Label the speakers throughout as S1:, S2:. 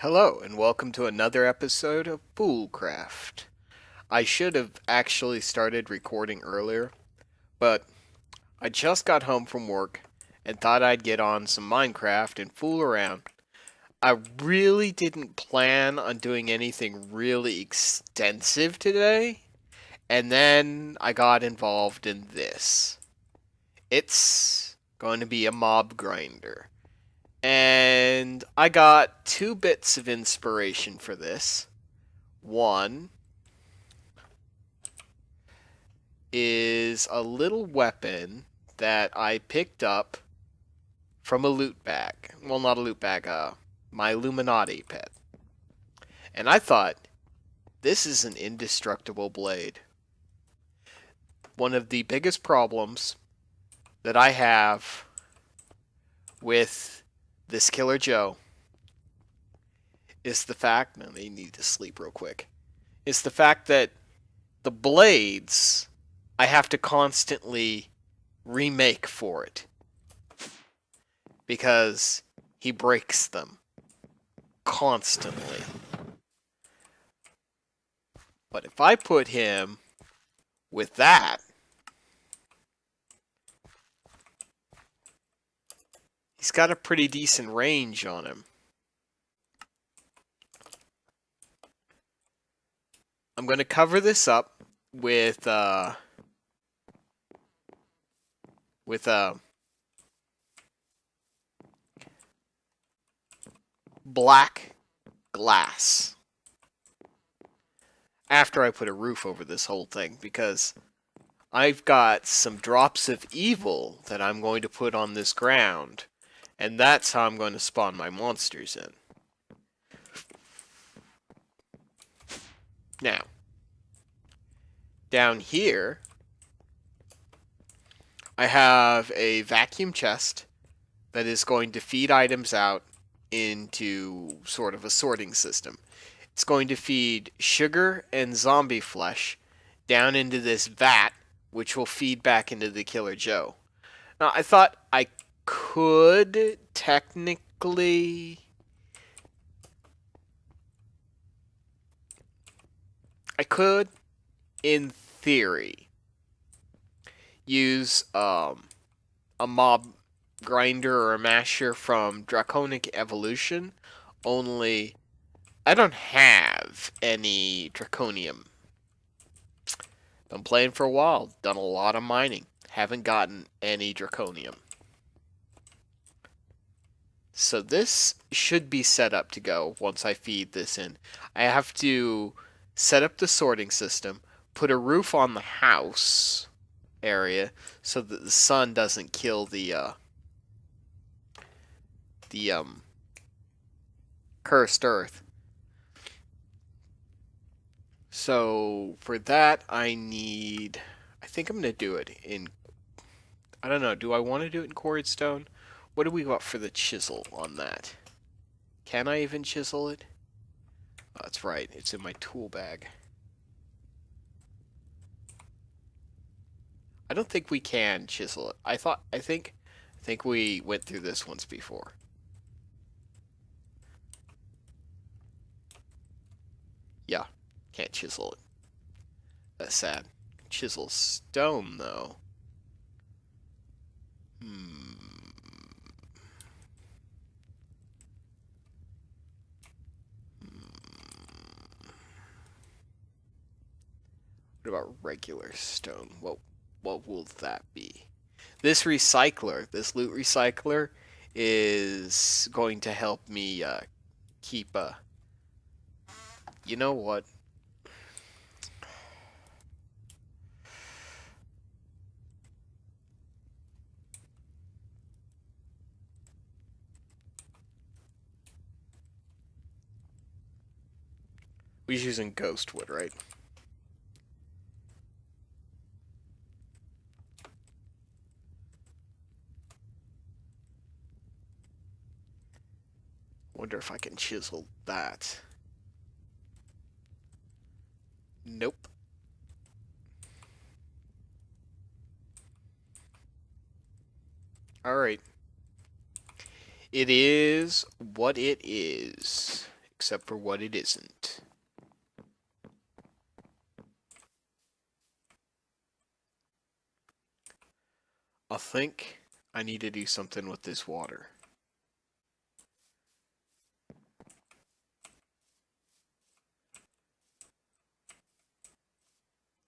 S1: Hello, and welcome to another episode of foolcraft. I should have actually started recording earlier, but I just got home from work and thought I'd get on some Minecraft and fool around. I really didn't plan on doing anything really extensive today, and then I got involved in this. It's going to be a mob grinder. And I got two bits of inspiration for this. One is a little weapon that I picked up from a loot bag. Well, not a loot bag, my Illuminati pet. And I thought, this is an indestructible blade. One of the biggest problems that I have with this Killer Joe is the fact, no, they need to sleep real quick, is the fact that the blades I have to constantly remake for it because he breaks them constantly. But if I put him with that, he's got a pretty decent range on him. I'm going to cover this up with black glass after I put a roof over this whole thing, because I've got some drops of evil that I'm going to put on this ground, and that's how I'm going to spawn my monsters in. Now, down here, I have a vacuum chest that is going to feed items out into sort of a sorting system. It's going to feed sugar and zombie flesh down into this vat, which will feed back into the Killer Joe. Now, I thought I could technically... in theory, use a mob grinder or a masher from Draconic Evolution, only I don't have any Draconium. Been playing for a while, done a lot of mining, haven't gotten any Draconium. So this should be set up to go once I feed this in. I have to set up the sorting system, put a roof on the house area so that the sun doesn't kill the cursed earth. So for that I think I'm gonna do it in, I don't know, do I want to do it in quarried stone? What do we got for the chisel on that? Can I even chisel it? Oh, that's right, it's in my tool bag. I don't think we can chisel it. I think we went through this once before. Yeah, can't chisel it. That's sad. Chisel stone, though. What about regular stone? What will that be? This recycler, this loot recycler, is going to help me keep a... You know what? We're using ghost wood, right? Wonder if I can chisel that. Nope. Alright. It is what it is. except for what it isn't. I think I need to do something with this water.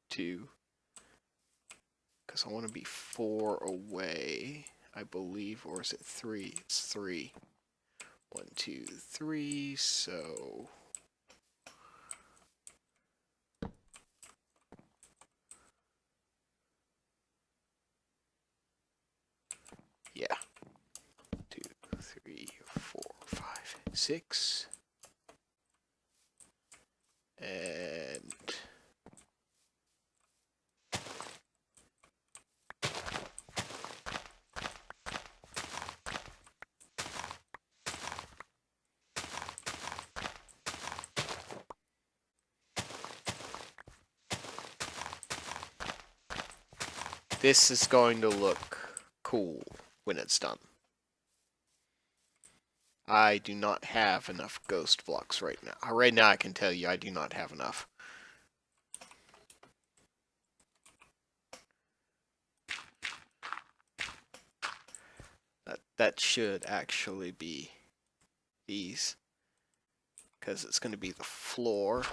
S1: Two. Because I want to be 4 away, I believe. Or is it 3? It's 3. 1, 2, 3. So... yeah. 2, 3, 4, 5, 6. And... this is going to look cool when it's done. I do not have enough ghost blocks right now. Right now I can tell you I do not have enough. That should actually be these. Because it's going to be the floor.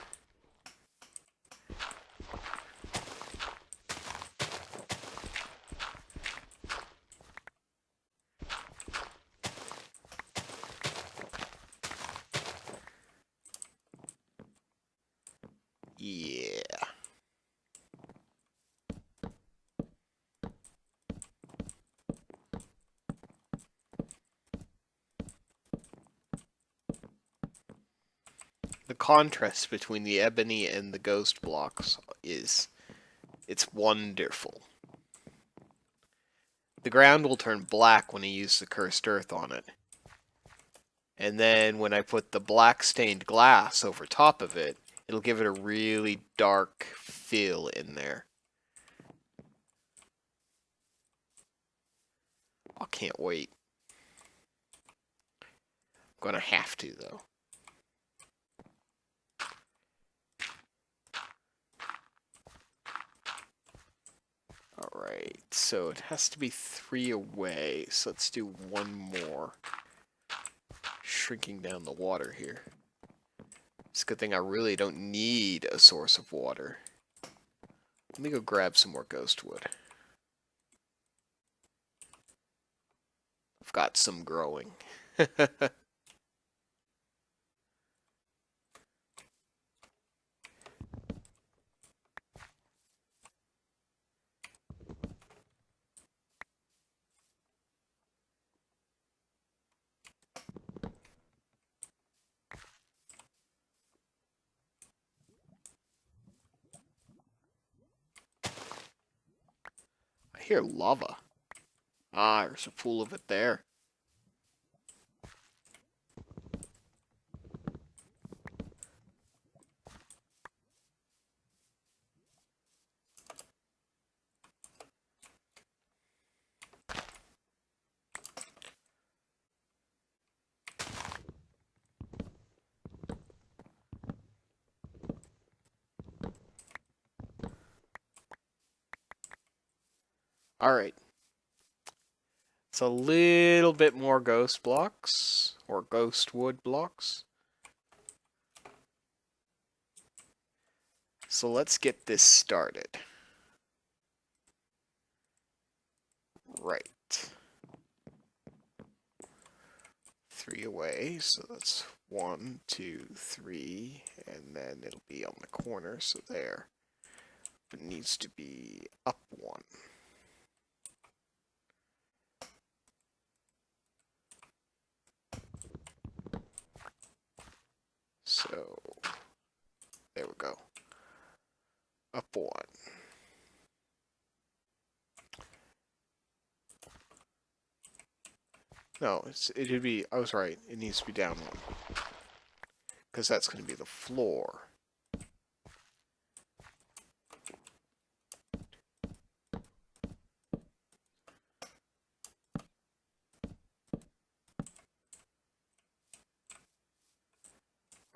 S1: Yeah. The contrast between the ebony and the ghost blocks it's wonderful. The ground will turn black when I use the cursed earth on it. And then when I put the black stained glass over top of it, it'll give it a really dark feel in there. I can't wait. I'm gonna have to, though. Alright, so it has to be 3 away, so let's do 1 more. Shrinking down the water here. It's a good thing I really don't need a source of water. Let me go grab some more ghost wood. I've got some growing. I hear lava. Ah, there's a pool of it there. Alright. It's a little bit more ghost blocks, or ghost wood blocks. So let's get this started. Right. 3 away, so that's 1, 2, 3, and then it'll be on the corner, so there. But it needs to be up 1. So, there we go. Up 1. No, it'd be, I was right, it needs to be down 1. Because that's going to be the floor.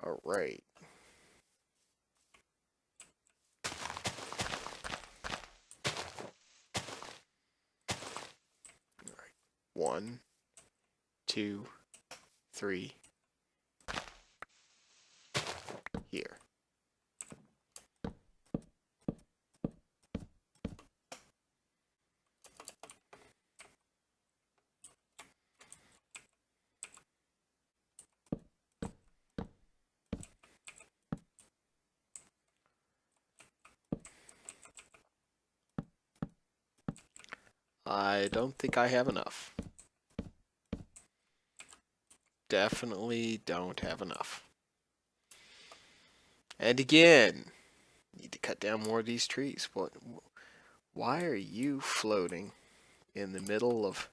S1: Alright. One, two, three. Here. I don't think I have enough. Definitely don't have enough. And again, need to cut down more of these trees. Why are you floating in the middle of...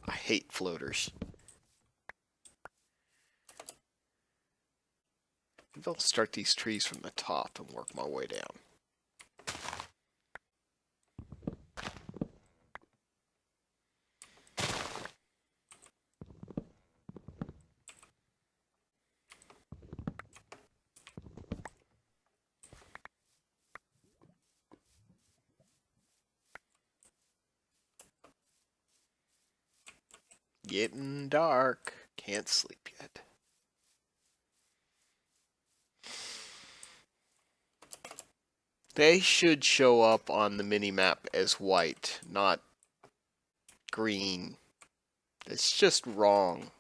S1: I hate floaters. Maybe I'll start these trees from the top and work my way down. Getting dark. Can't sleep yet. They should show up on the mini-map as white, not green. It's just wrong.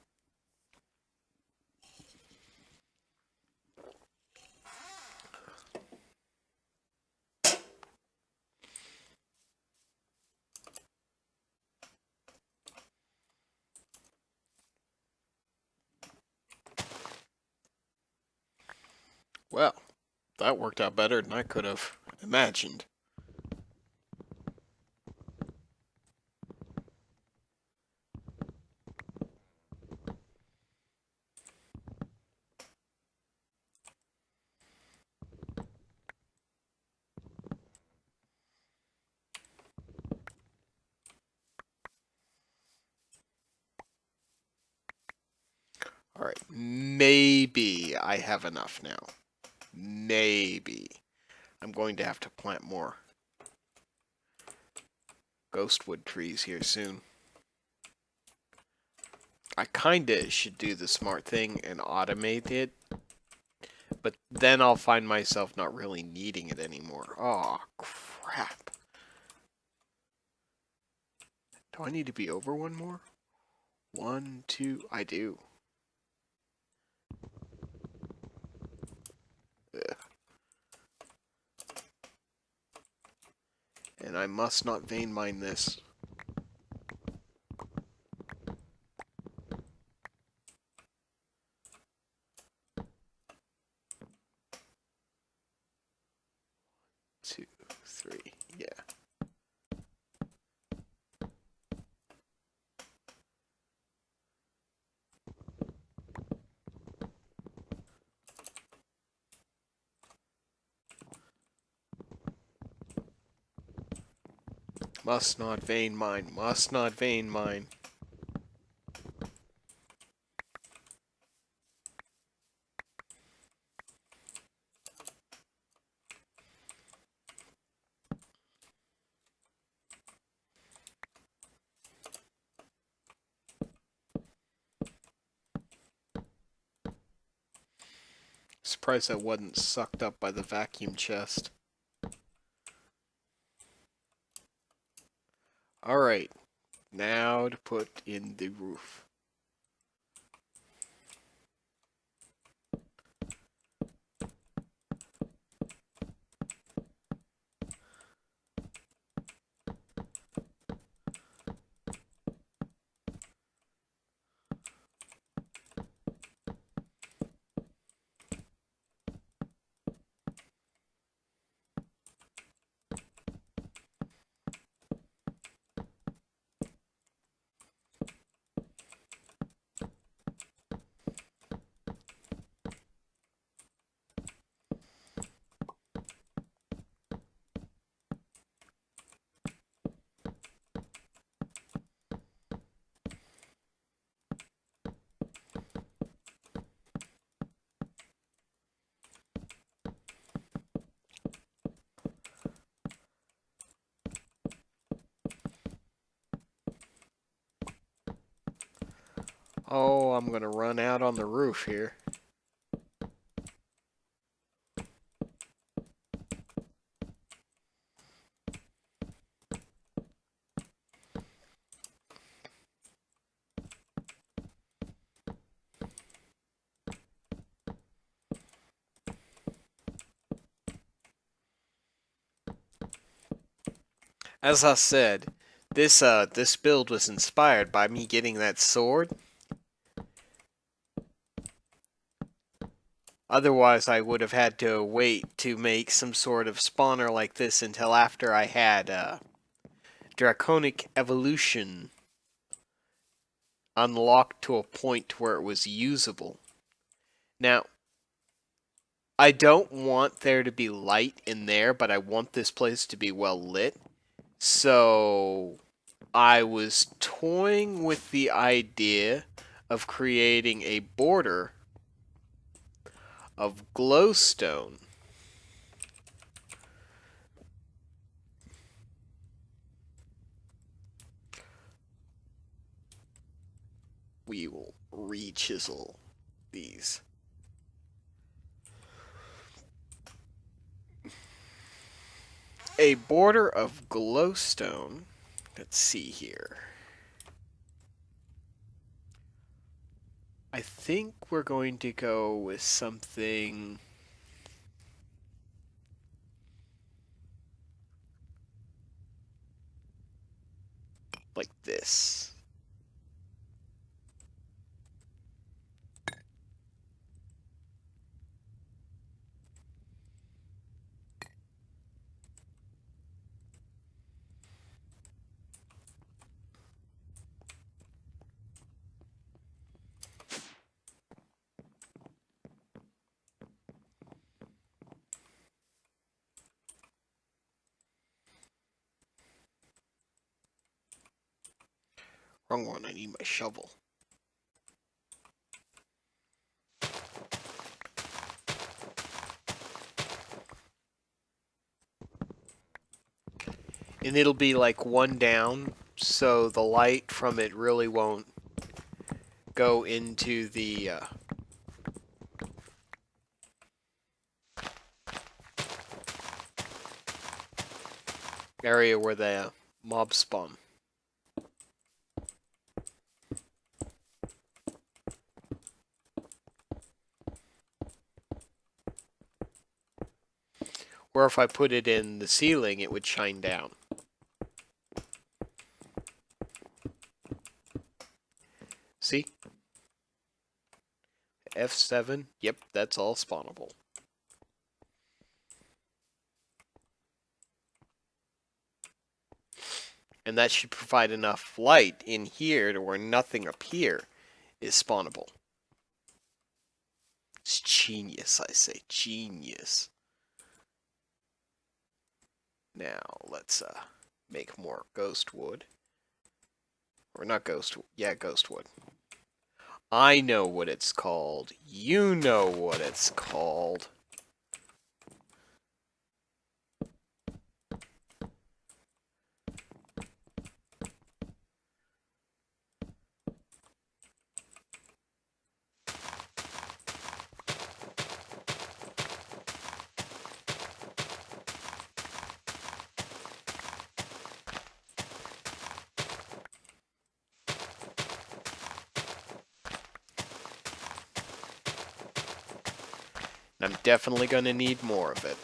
S1: Well, that worked out better than I could have imagined. Alright, maybe I have enough now. Maybe. I'm going to have to plant more ghostwood trees here soon. I kinda should do the smart thing and automate it, but then I'll find myself not really needing it anymore. Oh, crap. Do I need to be over one more? 1, 2, I do. Ugh. And I must not vein mine this. Two, three, yeah. Must not vein mine, must not vein mine. Surprised I wasn't sucked up by the vacuum chest. Alright, now to put in the roof. Oh, I'm gonna run out on the roof here. As I said, this build was inspired by me getting that sword. Otherwise, I would have had to wait to make some sort of spawner like this until after I had Draconic Evolution unlocked to a point where it was usable. Now, I don't want there to be light in there, but I want this place to be well lit. So I was toying with the idea of creating a border of glowstone. We will re-chisel these. A border of glowstone. Let's see here. I think we're going to go with something like this. Wrong one, I need my shovel. And it'll be like one down, so the light from it really won't go into the area where the mobs spawn. Or if I put it in the ceiling, it would shine down. See? F7, yep, that's all spawnable. And that should provide enough light in here to where nothing up here is spawnable. It's genius, I say, genius. Now, let's make more ghost wood. Or not ghost wood, yeah, ghost wood. I know what it's called. You know what it's called. I'm definitely going to need more of it.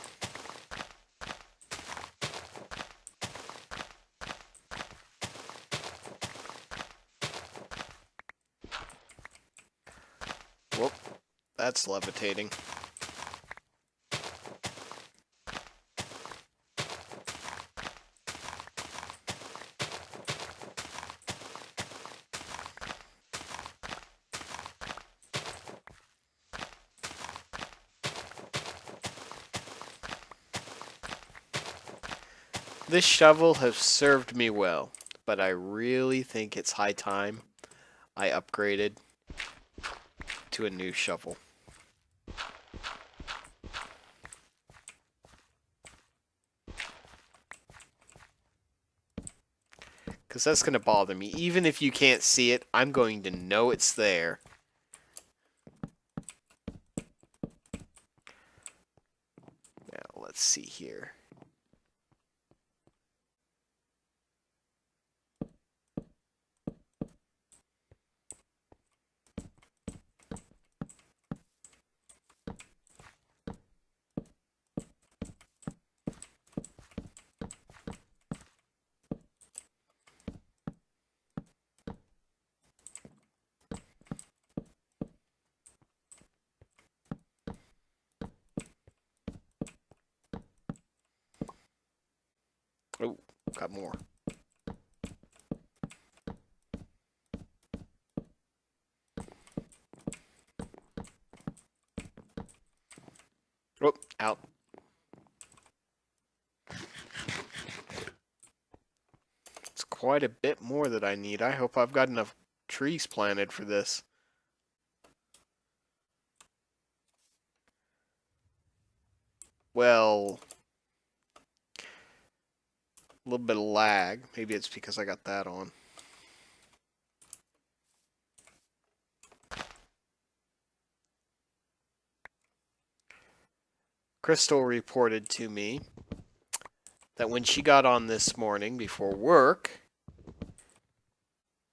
S1: Whoop, that's levitating. This shovel has served me well, but I really think it's high time I upgraded to a new shovel. Because that's going to bother me. Even if you can't see it, I'm going to know it's there. Now, let's see here. Oh, got more. Oh, out. It's quite a bit more that I need. I hope I've got enough trees planted for this. Well, a little bit of lag. Maybe it's because I got that on. Crystal reported to me that when she got on this morning before work,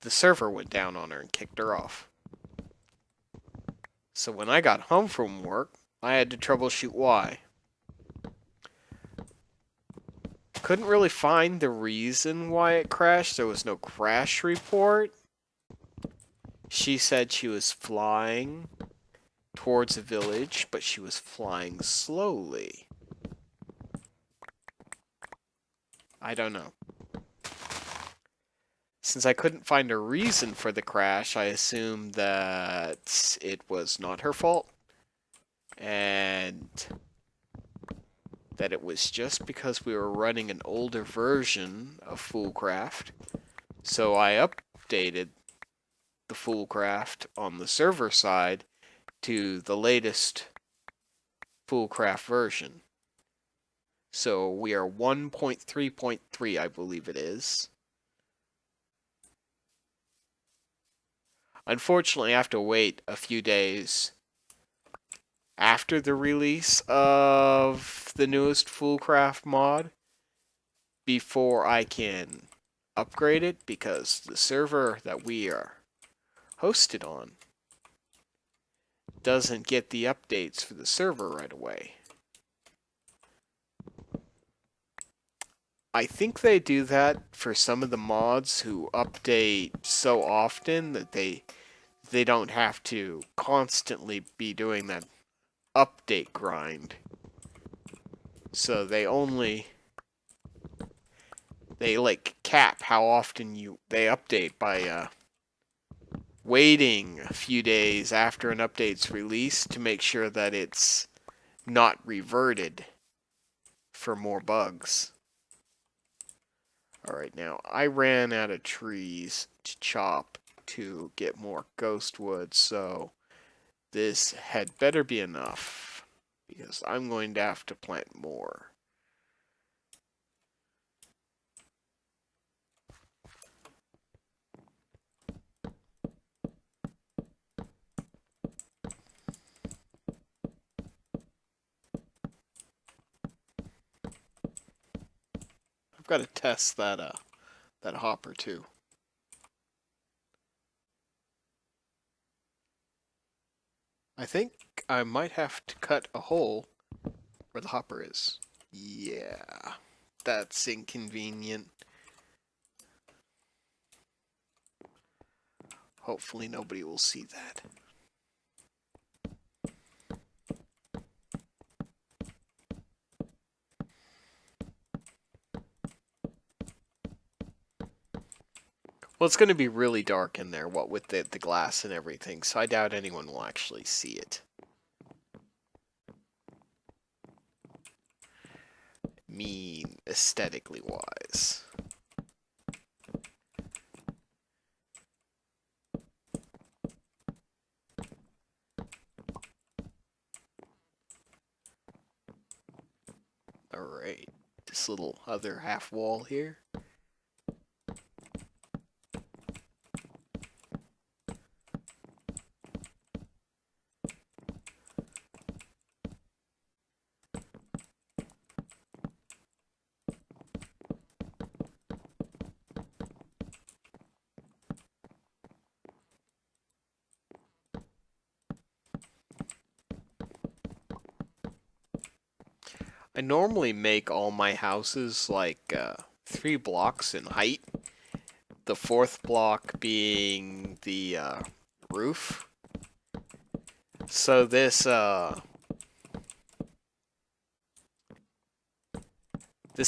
S1: the server went down on her and kicked her off. So when I got home from work, I had to troubleshoot why. Couldn't really find the reason why it crashed. There was no crash report. She said she was flying towards a village, but she was flying slowly. I don't know. Since I couldn't find a reason for the crash, I assumed that it was not her fault, and that it was just because we were running an older version of foolcraft. So I updated the foolcraft on the server side to the latest foolcraft version. So we are 1.3.3, I believe it is. Unfortunately, I have to wait a few days after the release of the newest foolcraft mod before I can upgrade it, because the server that we are hosted on doesn't get the updates for the server right away. I think they do that for some of the mods who update so often that they don't have to constantly be doing that update grind. So they like cap how often they update by waiting a few days after an update's released to make sure that it's not reverted for more bugs. Alright, now I ran out of trees to chop to get more ghost wood, so this had better be enough, because I'm going to have to plant more. I've got to test that hopper too. I think I might have to cut a hole where the hopper is. Yeah, that's inconvenient. Hopefully nobody will see that. Well, it's going to be really dark in there, what with the glass and everything, so I doubt anyone will actually see it. Mean, aesthetically wise. Alright, this little other half wall here. I normally make all my houses like 3 blocks in height. The fourth block being the roof. So this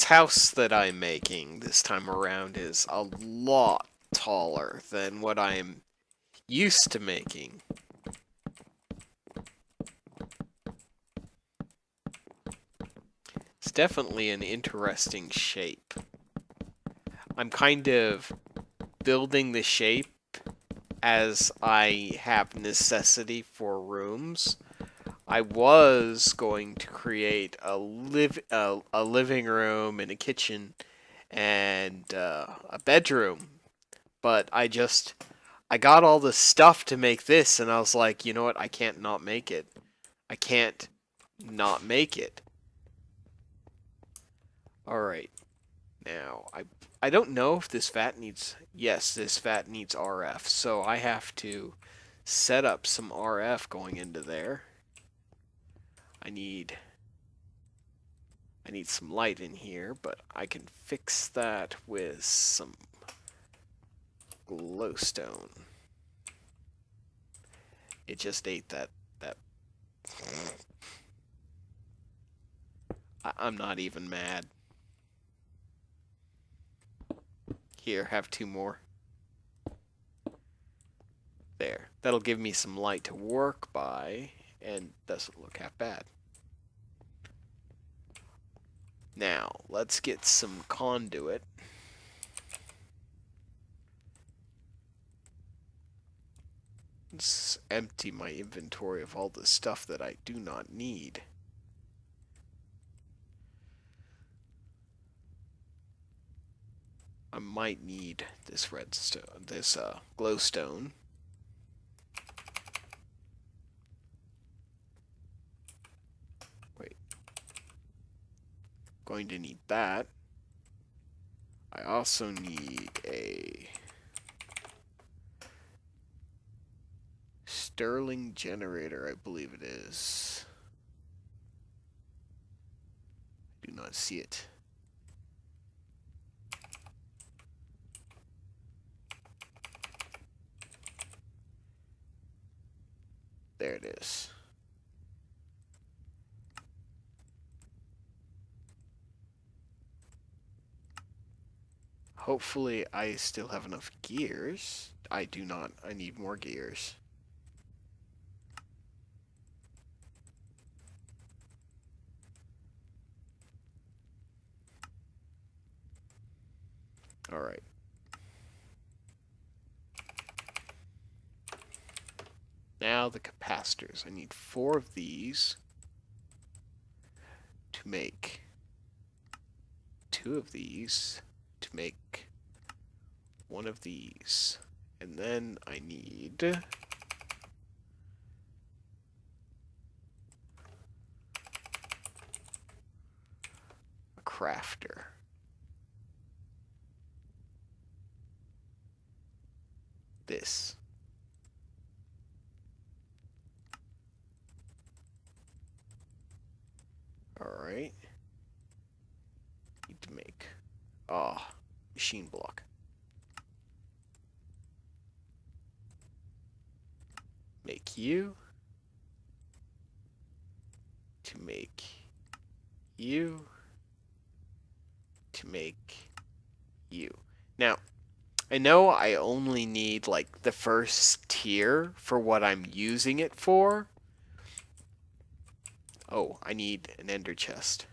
S1: house that I'm making this time around is a lot taller than what I'm used to making. It's definitely an interesting shape. I'm kind of building the shape as I have necessity for rooms. I was going to create a living room and a kitchen and a bedroom, but I got all the stuff to make this, and I was like, you know what? I can't not make it. I can't not make it. All right. Now, I don't know if this vat needs... Yes, this vat needs RF, so I have to set up some RF going into there. I need some light in here, but I can fix that with some glowstone. It just ate that. I'm not even mad. Here, have 2 more. There. That'll give me some light to work by, and doesn't look half bad. Now, let's get some conduit. Let's empty my inventory of all the stuff that I do not need. I might need this redstone, this glowstone. Wait. Going to need that. I also need a Sterling generator, I believe it is. I do not see it. There it is. Hopefully I still have enough gears. I do not. I need more gears. Alright. Now the capacitors. I need 4 of these to make 2 of these to make 1 of these. And then I need a crafter. This. Alright. Need to make machine block. Make you. To make you. To make you. Now, I know I only need like the first tier for what I'm using it for. Oh, I need an ender chest.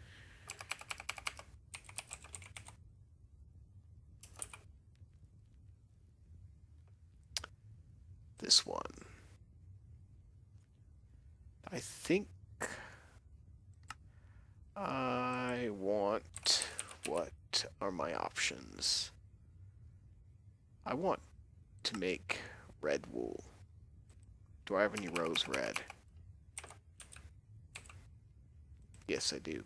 S1: This one. I think I want... What are my options? I want to make red wool. Do I have any rose red? Yes, I do.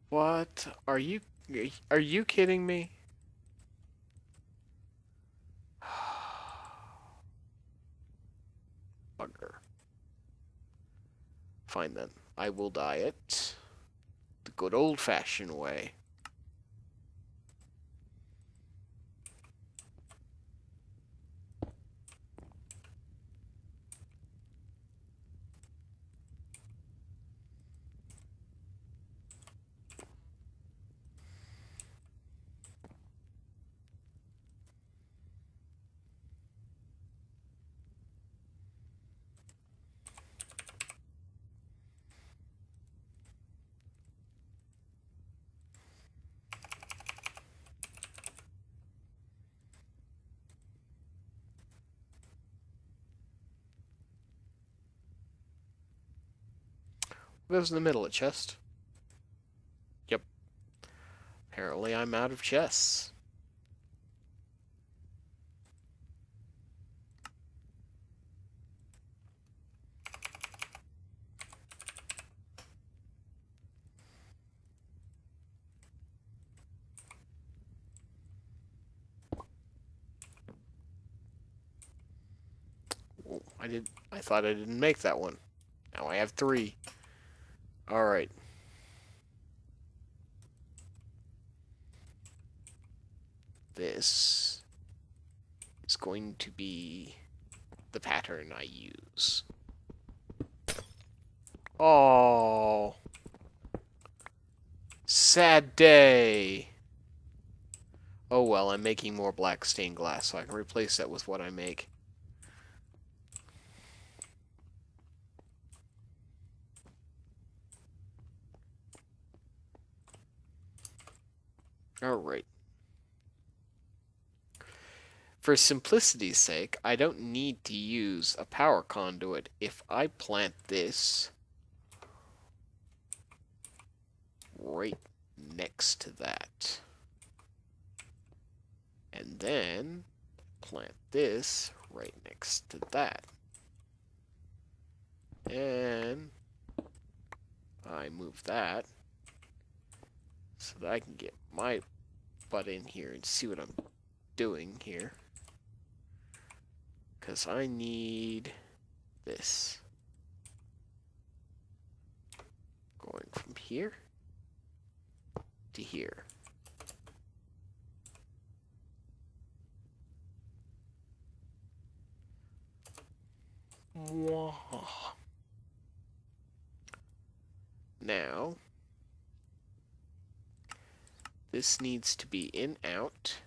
S1: What? Are you kidding me? Fine then. I will dye it the good old-fashioned way. What goes in the middle of chest? Yep. Apparently I'm out of chests. Oh, I thought I didn't make that one. Now I have 3. Alright. This is going to be the pattern I use. Oh, sad day. Oh well, I'm making more black stained glass, so I can replace that with what I make. Alright. For simplicity's sake, I don't need to use a power conduit if I plant this right next to that. And then plant this right next to that. And I move that so that I can get my butt in here and see what I'm doing here. Because I need this. Going from here to here. Now, this needs to be in, out.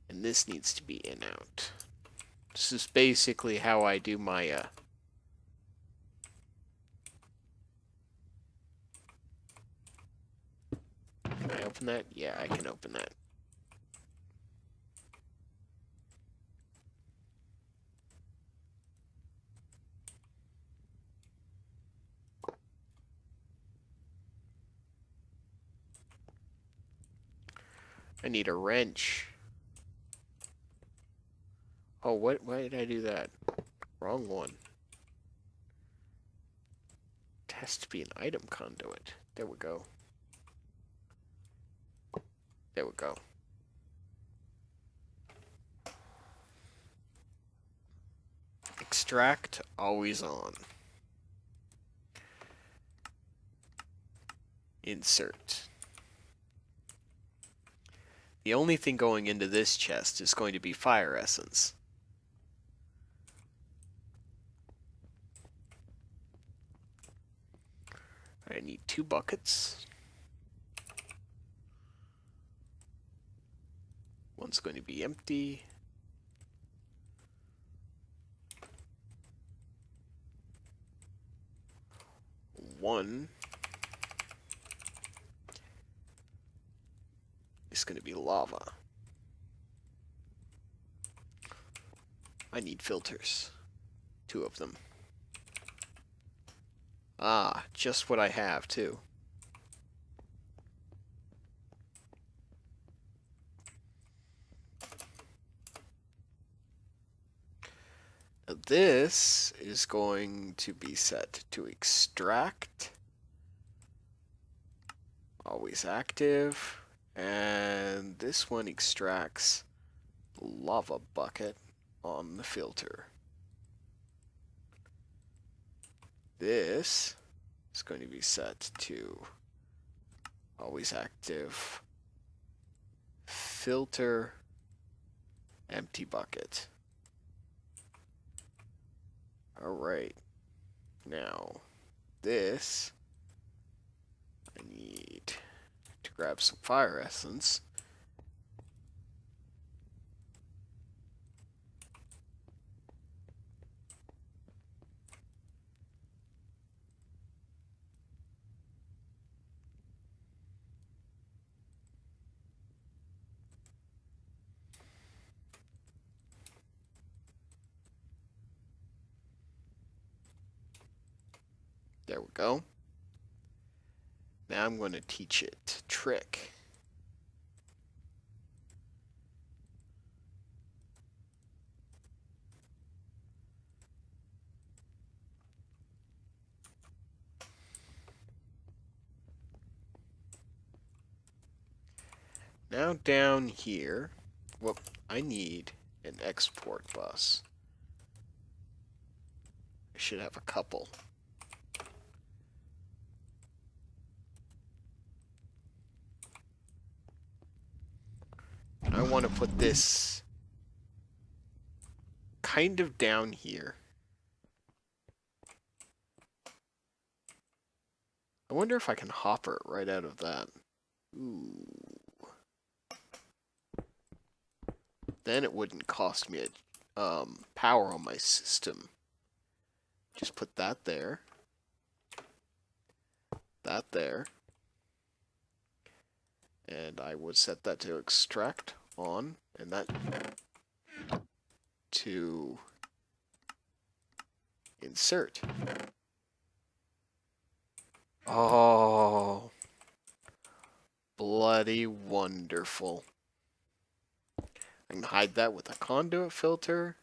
S1: And this needs to be in, out. This is basically how I do my, Can I open that? Yeah, I can open that. I need a wrench. Oh, why did I do that? Wrong one. It has to be an item conduit. There we go. There we go. Extract, always on. Insert. The only thing going into this chest is going to be fire essence. I need 2 buckets. One's going to be empty. One is going to be lava. I need filters. 2 of them. Ah, just what I have, too. Now this is going to be set to extract. Always active. And this one extracts lava bucket on the filter. This is going to be set to always active. Filter empty bucket. Alright. Now, this, I need to grab some fire essence. There we go. Now I'm going to teach it a trick. Now down here, whoop, I need an export bus. I should have a couple. I want to put this kind of down here. I wonder if I can hopper it right out of that. Ooh. Then it wouldn't cost me a power on my system. Just put that there. That there. And I would set that to extract on, and that to insert. Oh, bloody wonderful. I can hide that with a conduit filter.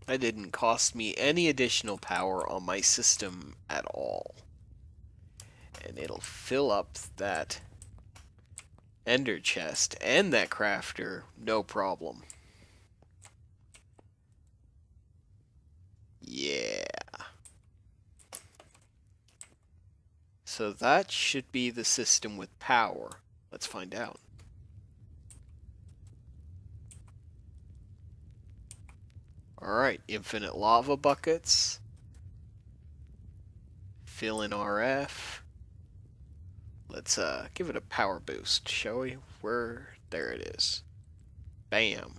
S1: That didn't cost me any additional power on my system at all. And it'll fill up that ender chest and that crafter, no problem. Yeah. So that should be the system with power. Let's find out. Alright, infinite lava buckets. Fill in RF. Let's give it a power boost, shall we? There it is. Bam.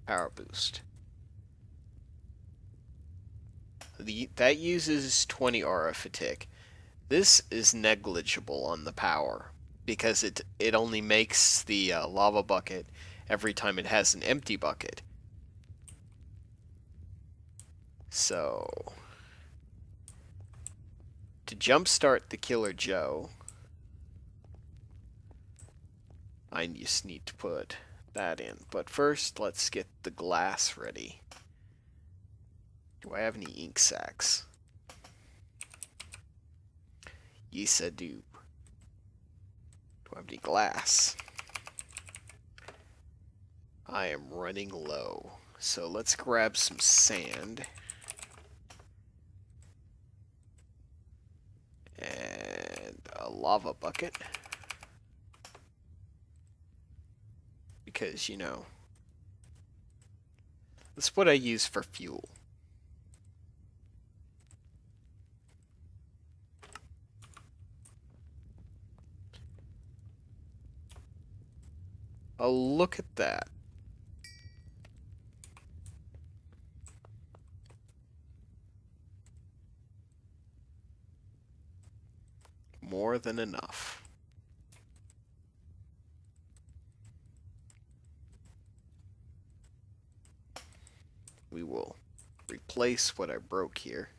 S1: Power boost. That uses 20 RF a tick. This is negligible on the power because it only makes the lava bucket every time it has an empty bucket. So, to jumpstart the Killer Joe, I just need to put that in. But first, let's get the glass ready. Do I have any ink sacs? Yes, I do. Do I have any glass? I am running low. So let's grab some sand. And a lava bucket. Because, you know, that's what I use for fuel. Oh, look at that. More than enough. We will replace what I broke here.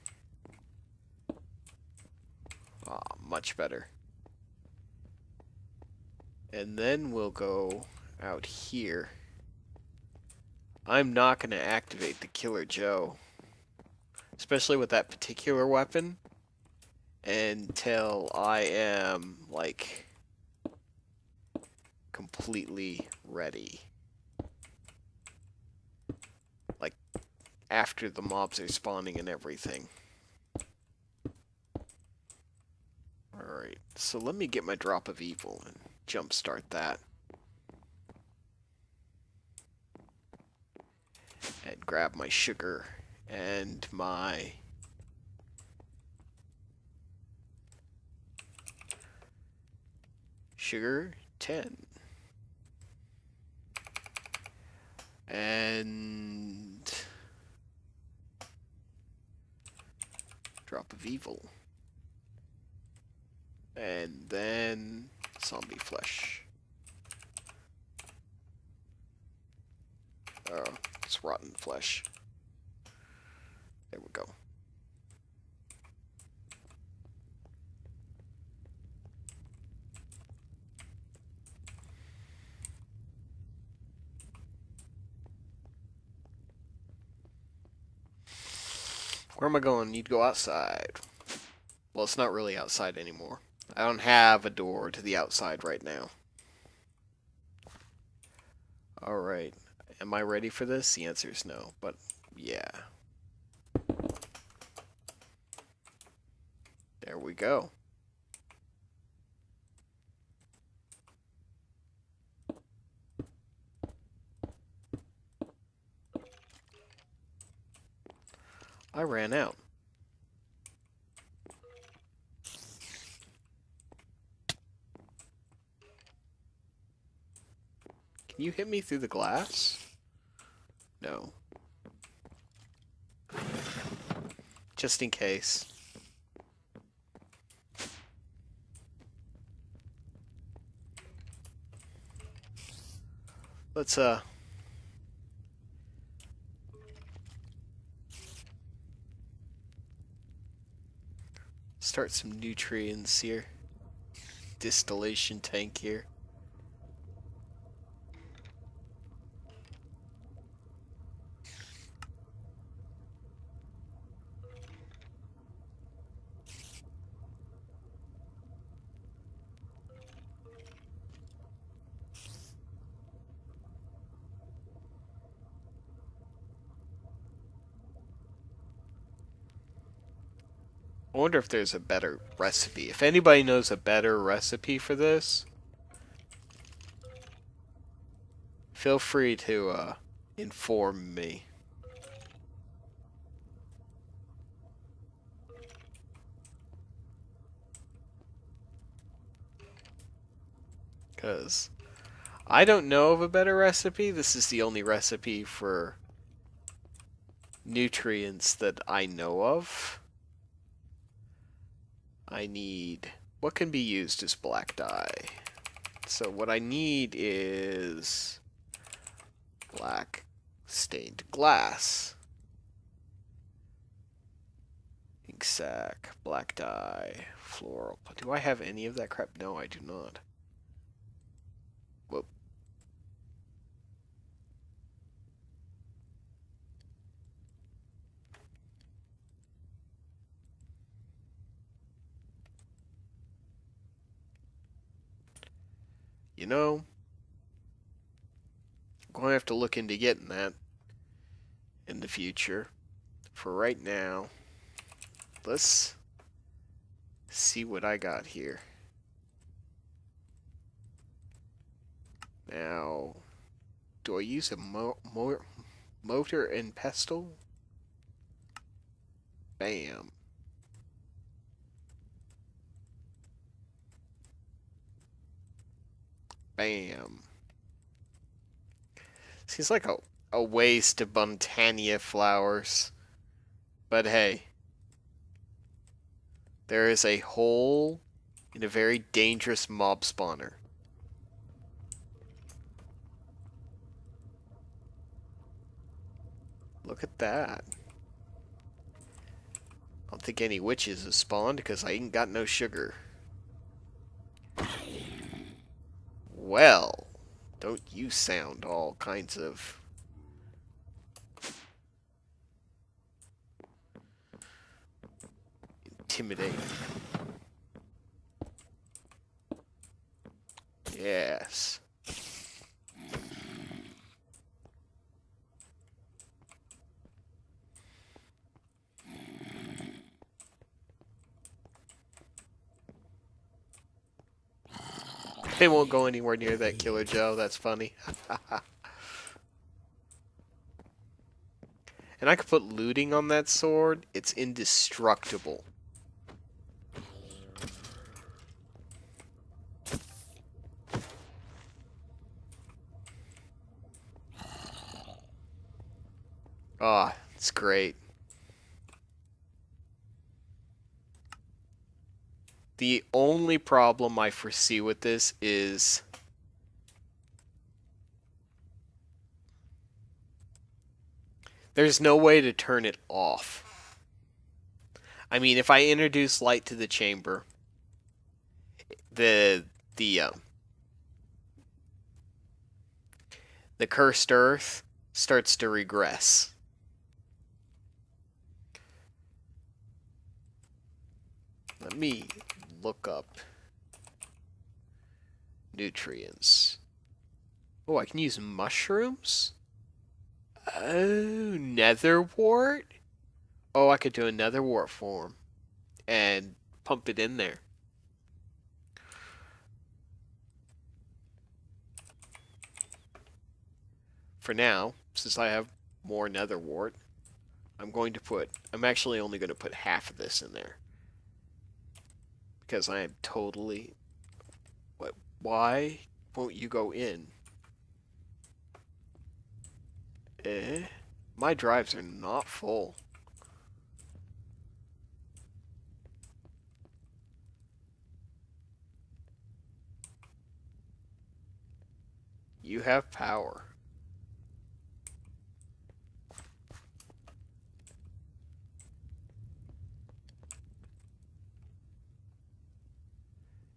S1: Ah, much better. And then we'll go out here. I'm not going to activate the Killer Joe, especially with that particular weapon, until I am, like, completely ready. Like, after the mobs are spawning and everything. Alright, so let me get my drop of evil and jumpstart that. And grab my sugar and my sugar 10. And drop of evil. And then zombie flesh. Oh, it's rotten flesh. There we go. Where am I going? Need to go outside. Well, it's not really outside anymore. I don't have a door to the outside right now. Alright. Am I ready for this? The answer is no, but yeah. There we go. I ran out. Can you hit me through the glass? No. Just in case. Let's start some nutrients here. Distillation tank here. I wonder if there's a better recipe. If anybody knows a better recipe for this, feel free to inform me. Because I don't know of a better recipe. This is the only recipe for nutrients that I know of. I need... What can be used as black dye? So what I need is black stained glass. Ink sac, black dye, floral. Do I have any of that crap? No, I do not. Whoop. You know, I'm going to have to look into getting that in the future. For right now, let's see what I got here. Now, do I use a mortar and pestle? Bam. Bam. Seems like a waste of Montania flowers. But hey, there is a hole in a very dangerous mob spawner. Look at that. I don't think any witches have spawned because I ain't got no sugar. Well, don't you sound all kinds of intimidating. Yes. They won't go anywhere near that Killer Joe. That's funny. And I could put looting on that sword. It's indestructible. Ah, it's great. The only problem I foresee with this is there's no way to turn it off. I mean, if I introduce light to the chamber, the the um, the cursed earth starts to regress. Let me look up nutrients. Oh, I can use mushrooms? Oh, nether wart? Oh, I could do a nether wart form and pump it in there. For now, since I have more nether wart, I'm actually only going to put half of this in there. Because I am totally... What? Why won't you go in? My drives are not full. You have power.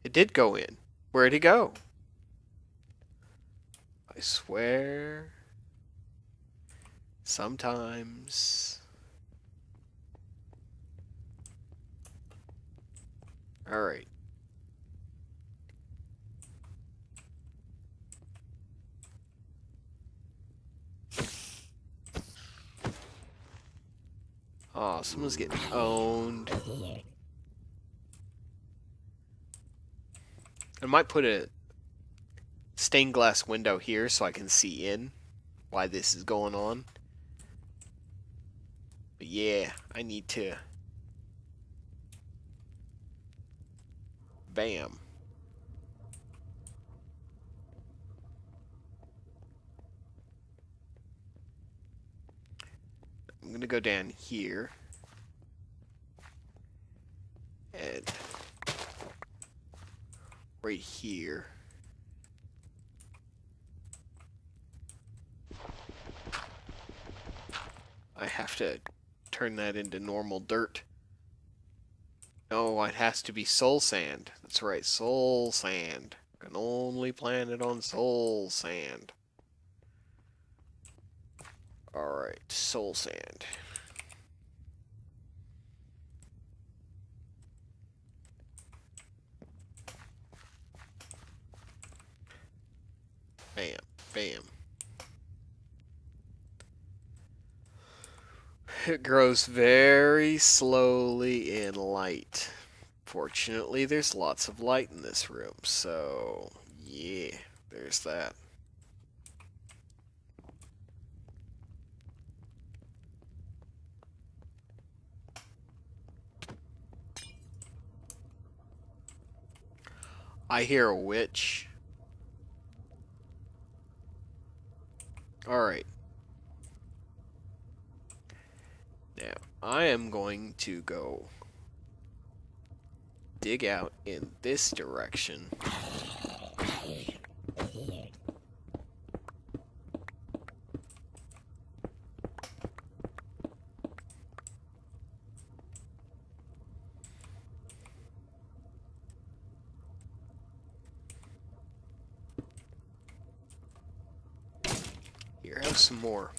S1: It did go in. Where'd it go? I swear. Sometimes. Alright. Oh, someone's getting owned. I might put a stained glass window here so I can see in why this is going on. But yeah, I need to... Bam. I'm gonna go down here. And... right here. I have to turn that into normal dirt. No, it has to be soul sand. That's right, soul sand. Can only plant it on soul sand. Alright, soul sand. Bam, bam. It grows very slowly in light. Fortunately, there's lots of light in this room, so yeah, there's that. I hear a witch. Alright. Now, I am going to go dig out in this direction. Here, have some more.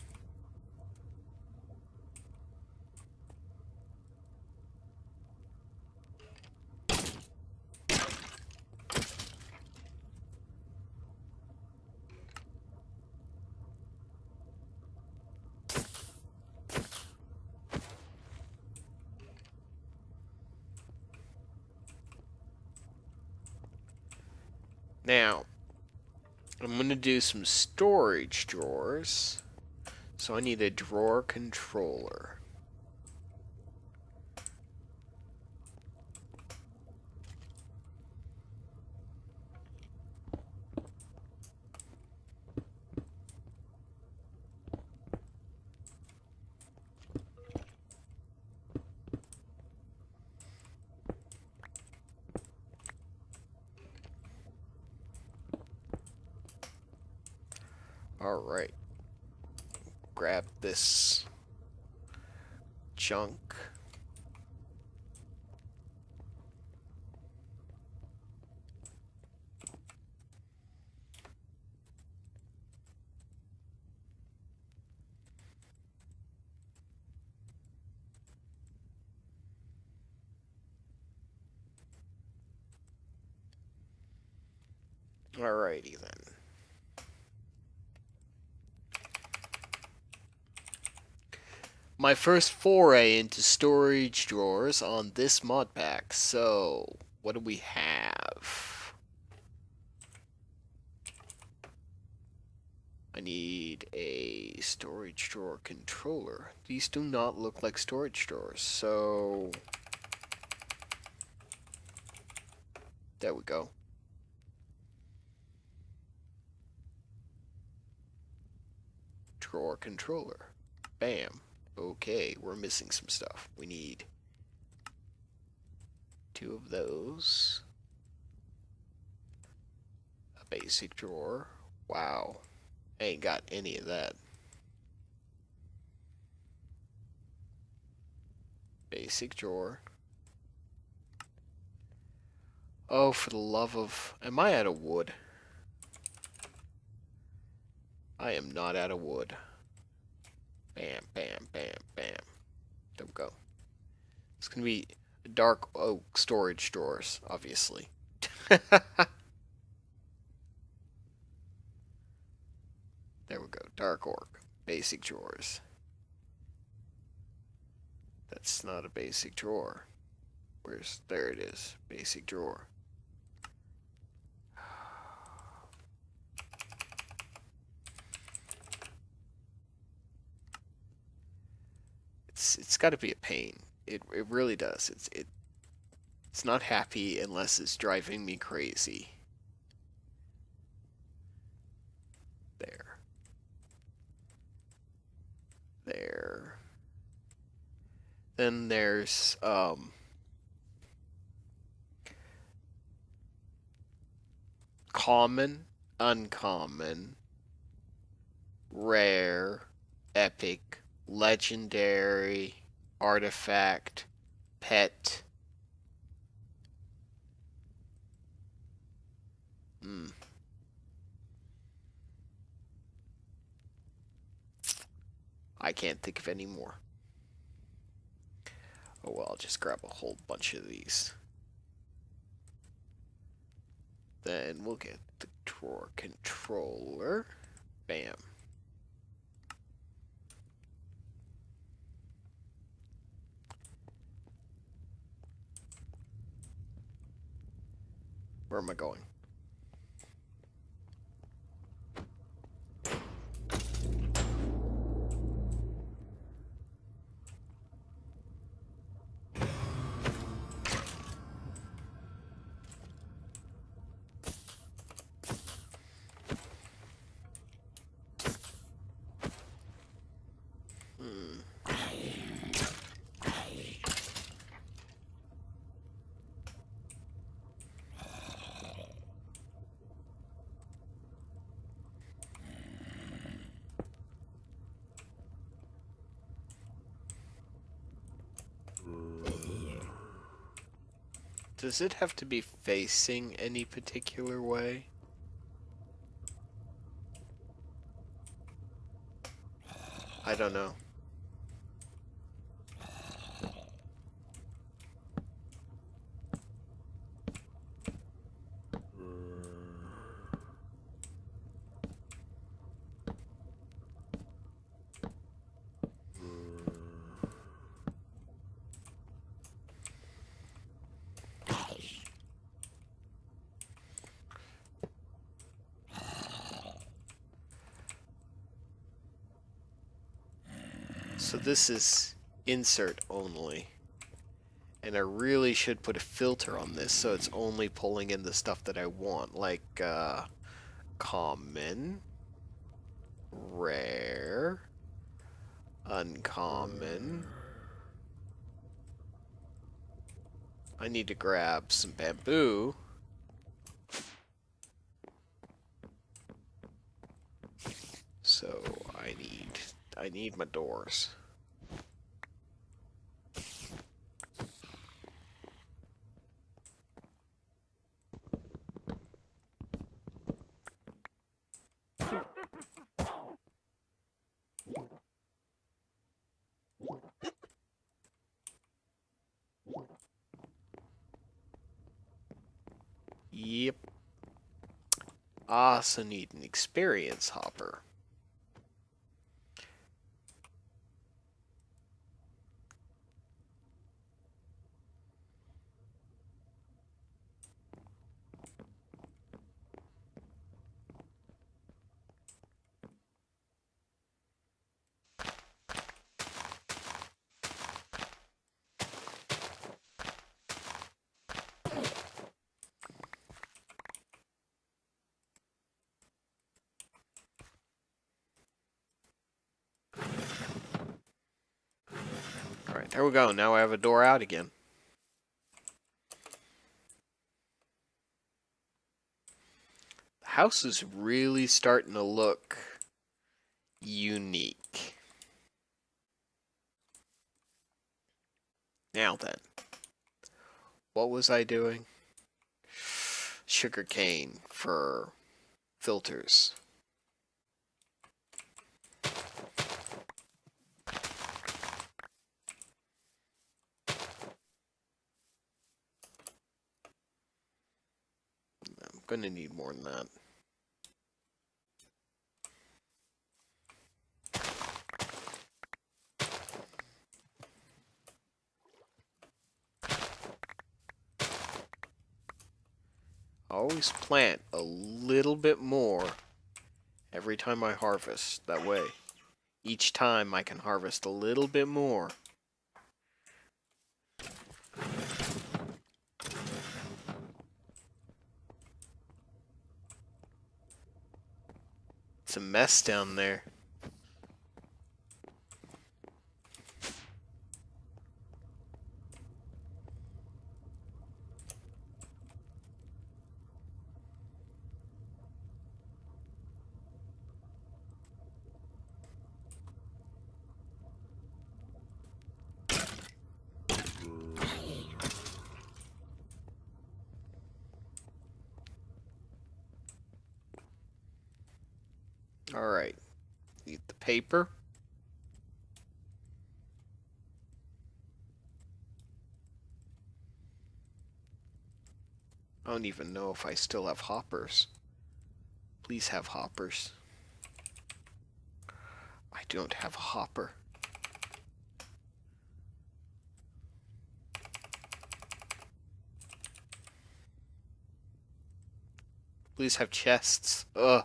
S1: Now, I'm going to do some storage drawers. So I need a drawer controller. Alright. Grab this junk. Alrighty then. My first foray into storage drawers on this mod pack. So, what do we have? I need a storage drawer controller. These do not look like storage drawers, so there we go. Drawer controller. Bam. Okay, we're missing some stuff. We need 2 of those. A basic drawer. Wow. I ain't got any of that. Basic drawer. Oh, for the love of... Am I out of wood? I am not out of wood. Bam, bam, bam, bam. There we go. It's going to be dark oak storage drawers, obviously. There we go. Dark oak. Basic drawers. That's not a basic drawer. There it is. Basic drawer. It's got to be a pain. It really does. It's not happy unless it's driving me crazy. There. There. Then there's common, uncommon, rare, epic, legendary, artifact, pet. I can't think of any more. Oh well, I'll just grab a whole bunch of these. Then we'll get the drawer controller. Bam. Where am I going? Does it have to be facing any particular way? I don't know. So this is insert only. And I really should put a filter on this so it's only pulling in the stuff that I want, like common, rare, uncommon. I need to grab some bamboo. So I need my doors. Yep. Also need an experience hopper. Alright, there we go. Now I have a door out again. The house is really starting to look unique. Now then, what was I doing? Sugarcane for filters. I'm gonna need more than that. Always plant a little bit more every time I harvest. That way, each time I can harvest a little bit more. It's a mess down there. Alright, need the paper. I don't even know if I still have hoppers. Please have hoppers. I don't have a hopper. Please have chests. Ugh.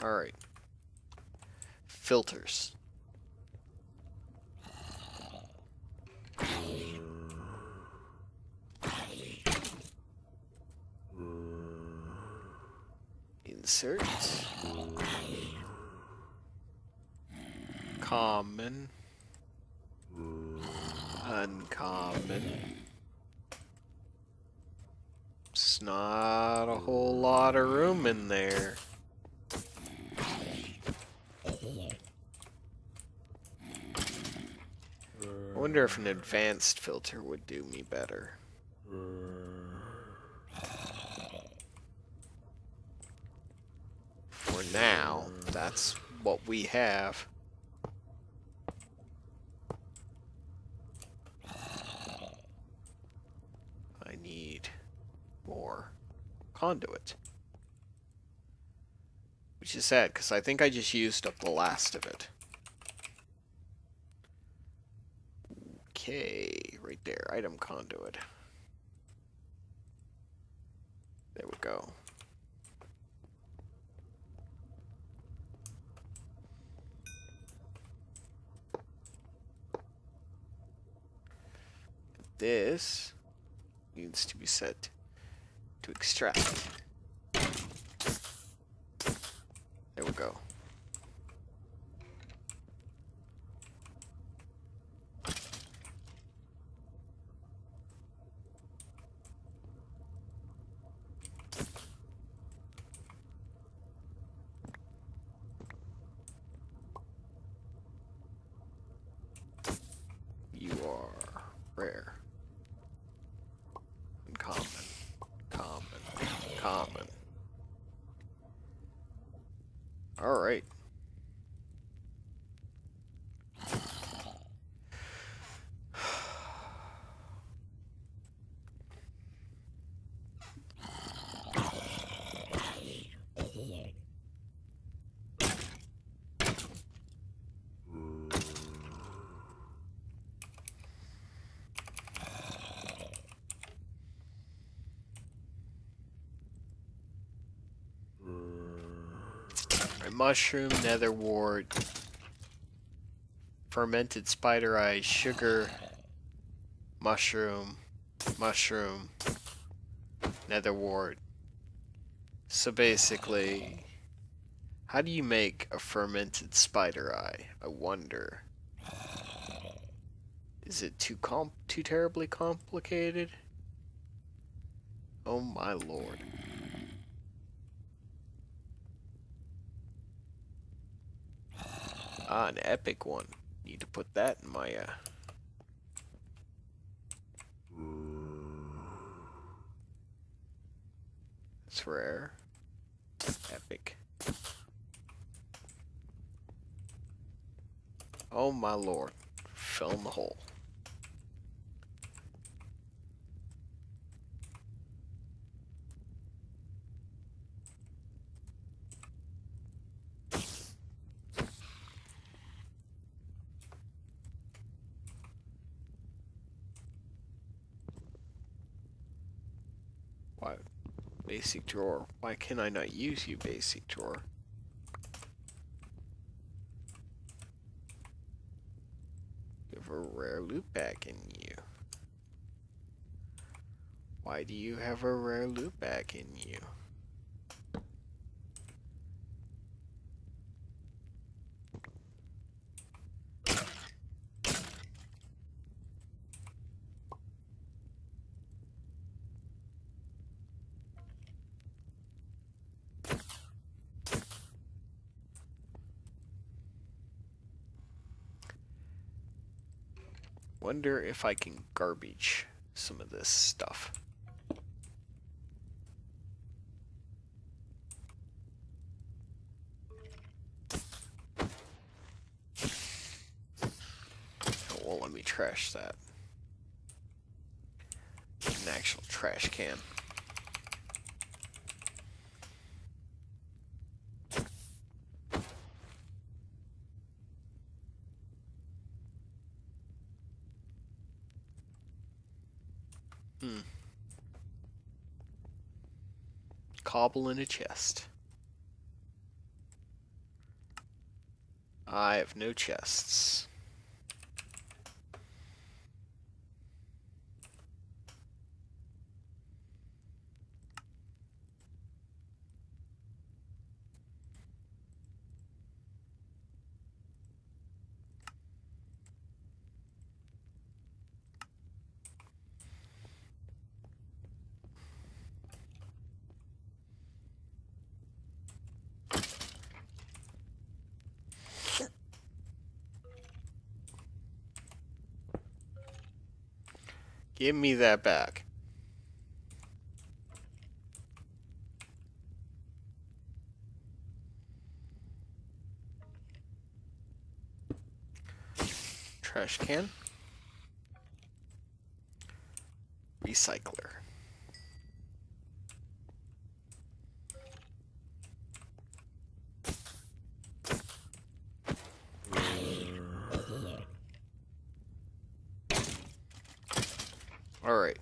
S1: Alright. Filters. Insert. Common. Uncommon. It's not a whole lot of room in there. I wonder if an advanced filter would do me better. For now, that's what we have. I need more conduit. Which is sad, because I think I just used up the last of it. Okay, right there, item conduit. There we go. This needs to be set to extract. There we go. You are rare. Uncommon. Common. Common. Alright. Mushroom, nether wart, fermented spider eye, sugar, mushroom, nether wart. So basically, how do you make a fermented spider eye? I wonder. Is it too terribly complicated? Oh my lord. Ah, an epic one. Need to put that in my It's rare. Epic. Oh my lord. Fill in the hole. Why? Basic drawer. Why can I not use you, basic drawer? You have a rare loot bag in you. Why do you have a rare loot bag in you? Wonder if I can garbage some of this stuff. It won't let me trash that. An actual trash can. Cobble in a chest. I have no chests. Give me that back. Trash can. Recycler. Alright.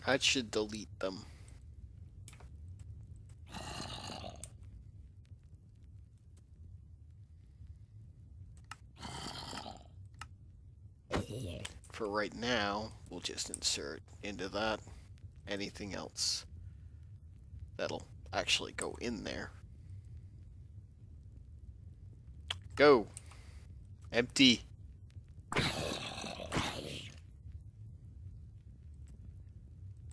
S1: I should delete them. For right now, we'll just insert into that anything else that'll actually go in there. Go. Empty.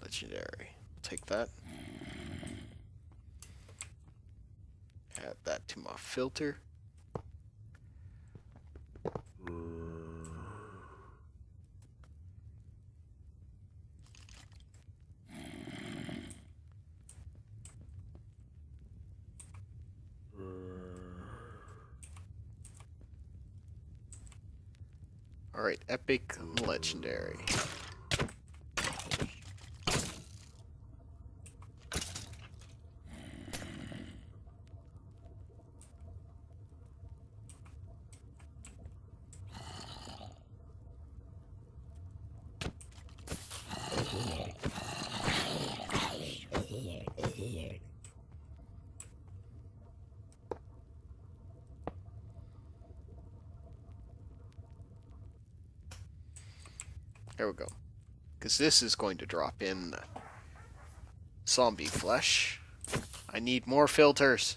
S1: Legendary. Take that. Add that to my filter. Alright, epic and legendary. There we go. Because this is going to drop in zombie flesh. I need more filters.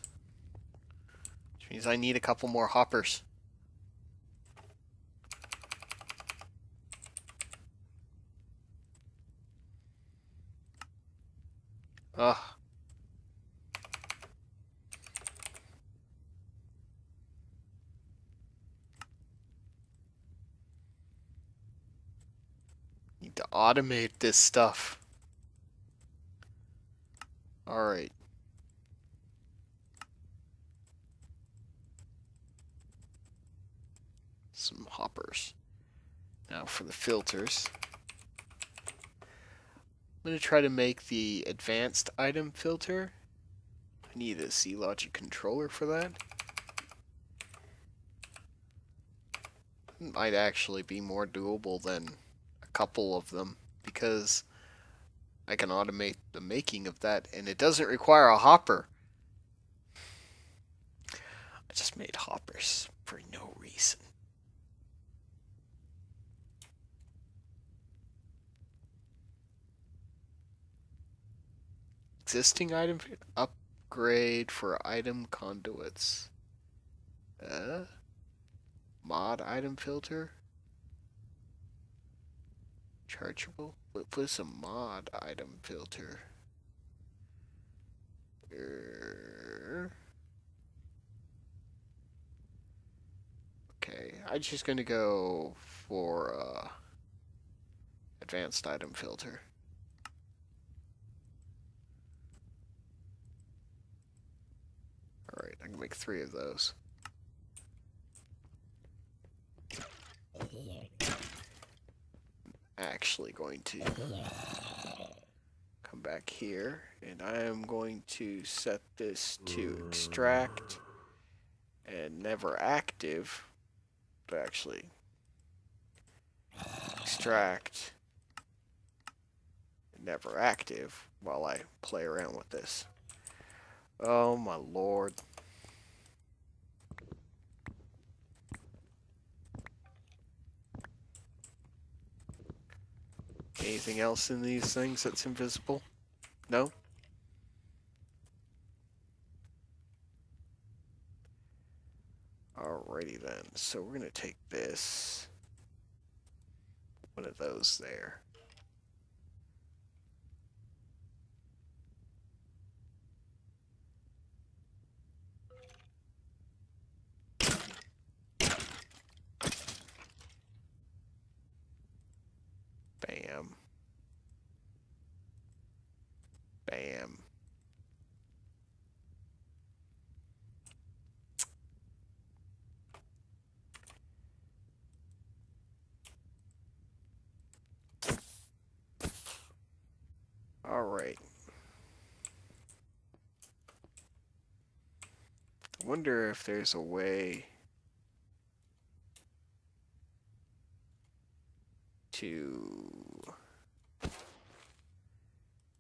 S1: Which means I need a couple more hoppers. Ugh. Need to automate this stuff. Alright. Some hoppers. Now for the filters. I'm going to try to make the advanced item filter. I need a C-Logic controller for that. It might actually be more doable than a couple of them because I can automate the making of that and it doesn't require a hopper. I just made hoppers for no reason. Existing item upgrade for item conduits. Mod item filter. Chargeable. What is a mod item filter? Okay, I'm just gonna go for advanced item filter. Alright, I can make 3 of those. Actually going to come back here and I am going to set this to extract and never active, but actually extract and never active while I play around with this. Oh my lord. Anything else in these things that's invisible? No? Alrighty then, so we're gonna take this, one of those there. Bam. Bam. Alright. I wonder if there's a way to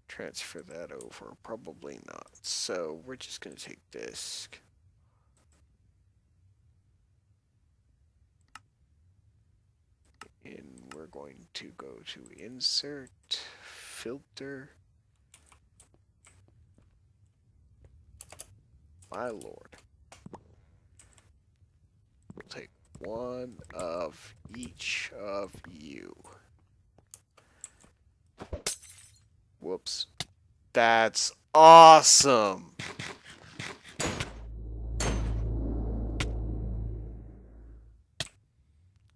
S1: transfer that over. Probably not. So we're just going to take this. And we're going to go to insert, filter. My lord. We'll take one of each of you. Whoops. That's awesome!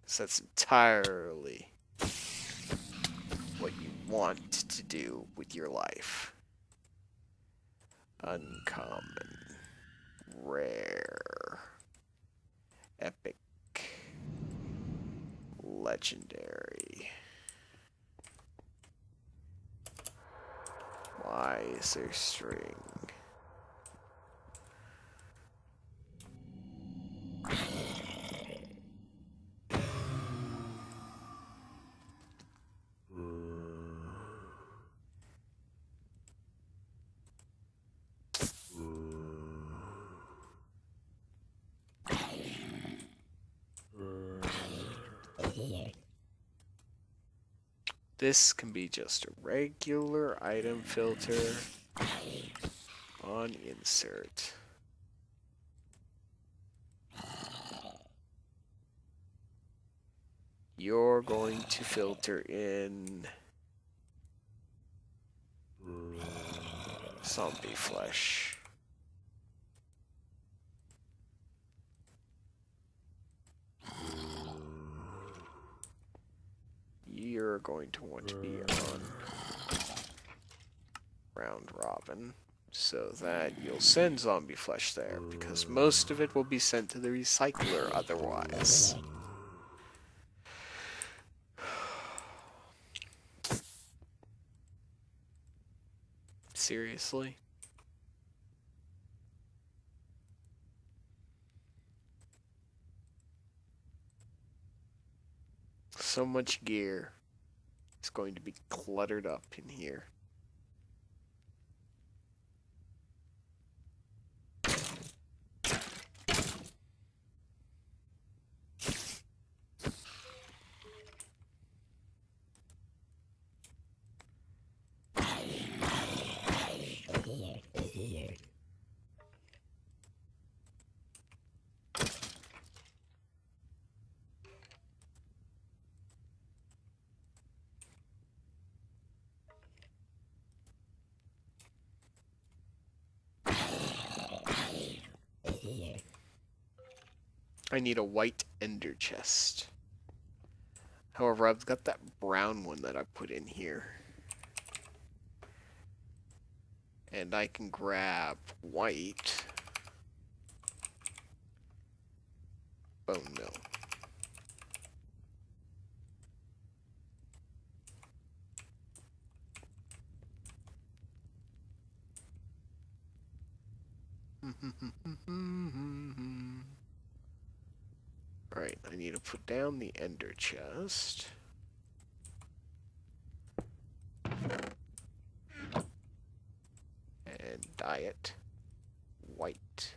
S1: So that's entirely what you want to do with your life. Uncommon. Rare. Epic. Legendary. Why is there string? This can be just a regular item filter on insert. You're going to filter in zombie flesh. You're going to want to be on round robin so that you'll send zombie flesh there, because most of it will be sent to the recycler otherwise. Seriously? So much gear. It's going to be cluttered up in here. I need a white ender chest. However, I've got that brown one that I put in here. And I can grab white bone mill. Right, I need to put down the ender chest. And dye it white.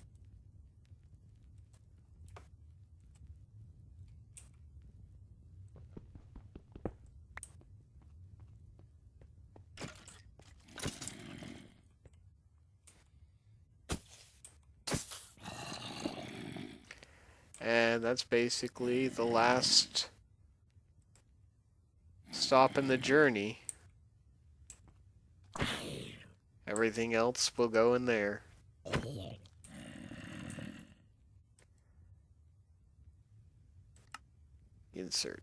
S1: And that's basically the last stop in the journey. Everything else will go in there. Insert.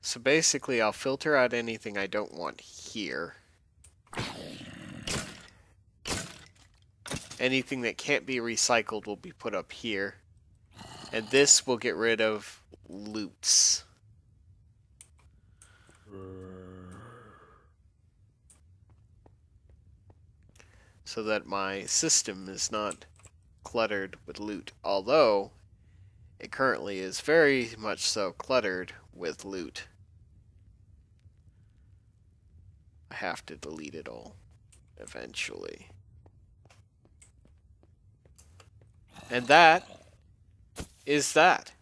S1: So basically, I'll filter out anything I don't want here. Anything that can't be recycled will be put up here. And this will get rid of loots. So that my system is not cluttered with loot. Although, it currently is very much so cluttered with loot. I have to delete it all eventually. And that is that.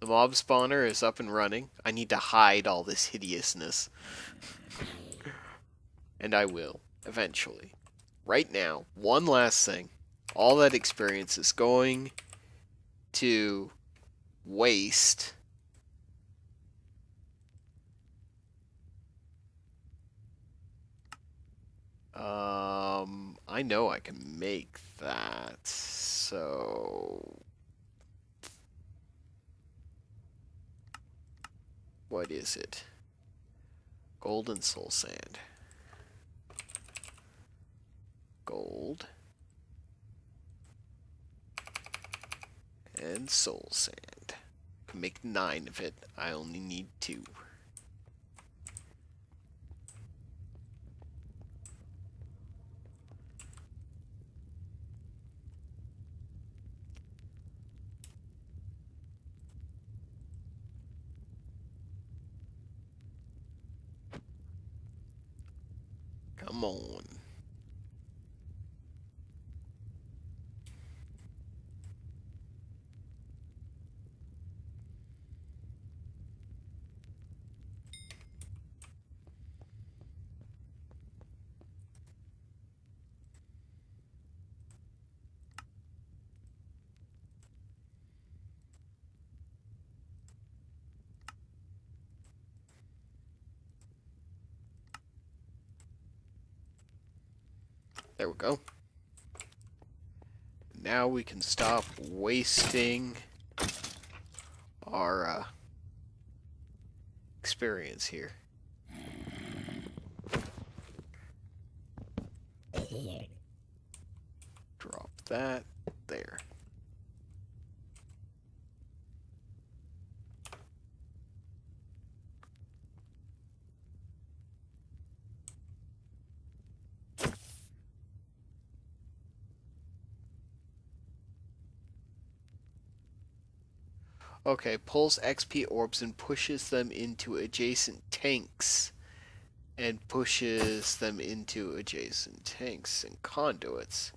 S1: The mob spawner is up and running. I need to hide all this hideousness. And I will, eventually. Right now, one last thing. All that experience is going to waste. I know I can make that, so... What is it? Gold and soul sand. Gold. And soul sand. Can make 9 of it. I only need 2. Come on. There we go. Now we can stop wasting our experience here. Drop that there. Okay, pulls XP orbs and pushes them into adjacent tanks. And pushes them into adjacent tanks and conduits.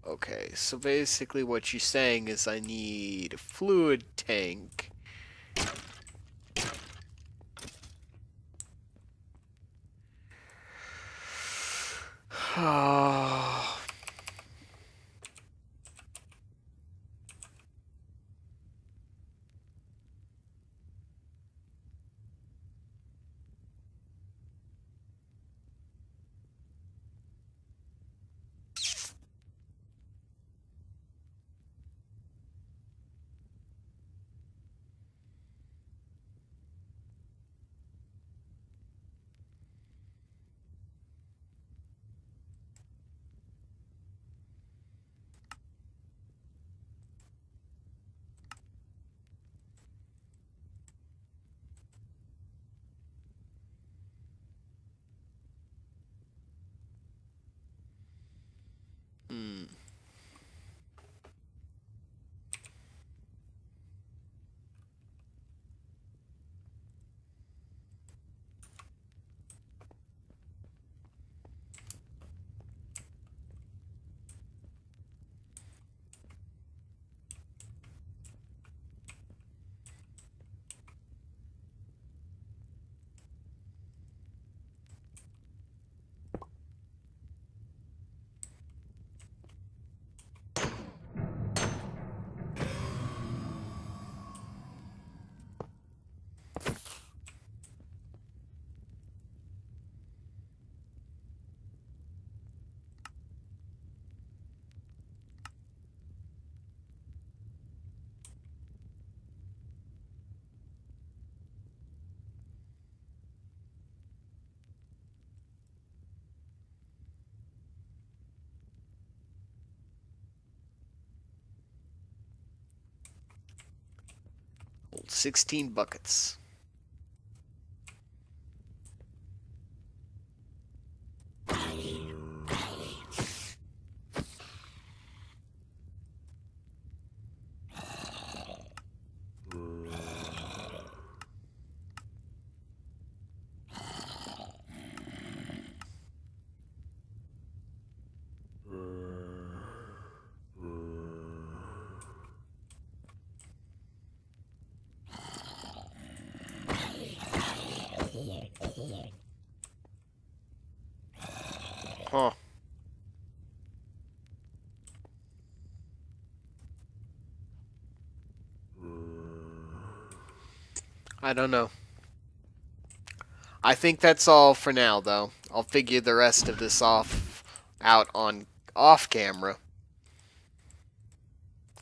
S1: Okay, so basically what you're saying is I need a fluid tank. hold 16 buckets. Huh. I don't know. I think that's all for now, though. I'll figure the rest of this out on off camera,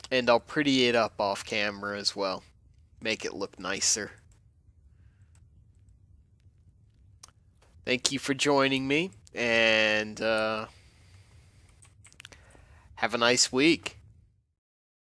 S1: and I'll pretty it up off camera as well. Make it look nicer. Thank you for joining me, and have a nice week.